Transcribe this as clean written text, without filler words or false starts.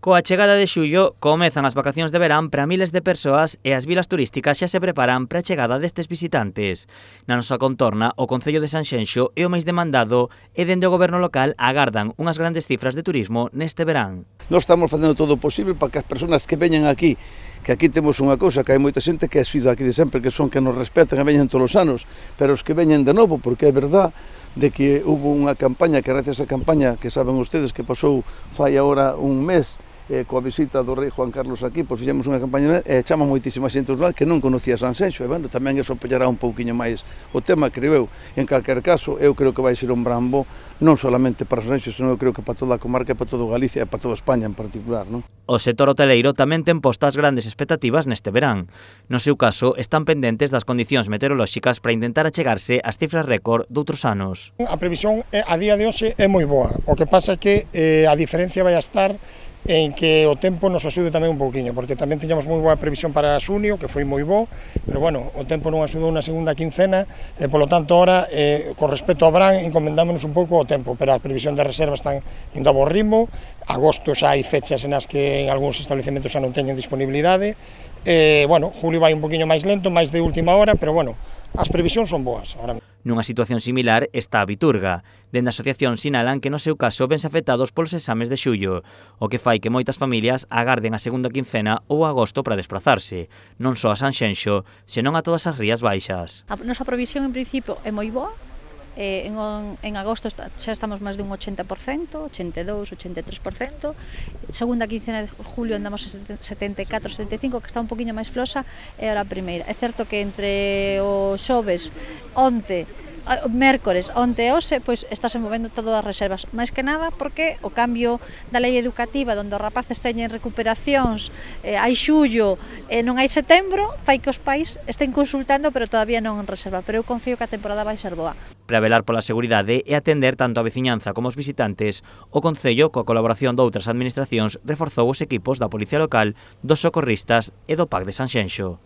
Coa chegada de xullo, comezan as vacacións de verán para miles de persoas e as vilas turísticas xa se preparan para a chegada destes visitantes. Na nosa contorna, o Concello de Sanxenxo é o máis demandado e dende o goberno local agardan unhas grandes cifras de turismo neste verán. Nós estamos facendo todo o posible para que as persoas que veñan aquí, que aquí temos unha cousa, que hai moita xente que é sido aquí de sempre, que son que nos respetan e veñen todos os anos, pero os que veñen de novo, porque é verdad de que hubo unha campaña, que gracias a campaña que saben ustedes que pasou fai agora un mes, coa visita do rei Juan Carlos aquí, pois fixemos unha campaña e chama moitísima xente que non conocía Sanxenxo, e bueno, tamén eso apoiará un pouquiño máis o tema, creo eu. En calquer caso, eu creo que vai ser un gran bo, non solamente para Sanxenxo, senón eu creo que para toda a comarca, para toda Galicia e para toda España en particular, non? O sector hoteleiro tamén ten postas grandes expectativas neste verán. No seu caso, están pendentes das condicións meteorolóxicas para intentar achegarse ás cifras récord doutros anos. A previsión a día de hoxe é moi boa, o que pasa é que a diferencia vai a estar en que o tempo nos axude tamén un pouquiño, porque tamén tiñamos moi boa previsión para xunio, que foi moi bo, pero bueno, o tempo non axudou na segunda quincena, e polo tanto ahora, con respecto ao verán, encomendámonos un pouco o tempo, pero a previsión de reservas están indo a bo ritmo, agosto xa hai fechas en as que en algúns establecementos xa non teñen disponibilidade, bueno, julio vai un poquinho máis lento, máis de última hora, pero bueno, as previsións son boas ahora mesmo. Nunha situación similar está a Viturga. Dende a asociación sinalan que no seu caso vense afectados polos exames de xullo, o que fai que moitas familias agarden a segunda quincena ou agosto para desplazarse, non só a Sanxenxo, senón a todas as rías baixas. A nosa provisión en principio é moi boa. En agosto xa estamos máis de un 80%, 82, 83%. Segunda quincena de julio andamos a 74, 75, que está un poquinho máis flosa, e ahora a primeira. É certo que entre o xoves, onte, mércores, onte e hoxe, pois estáse movendo todas as reservas, máis que nada porque o cambio da lei educativa, onde os rapaces teñen recuperacións, hai xullo e non hai setembro, fai que os pais estén consultando, pero todavía non en reserva, pero eu confío que a temporada vai ser boa. Para velar pola seguridade e atender tanto a veciñanza como os visitantes, o Concello, coa colaboración doutras administracións, reforzou os equipos da Policía Local, dos socorristas e do PAC de Sanxenxo.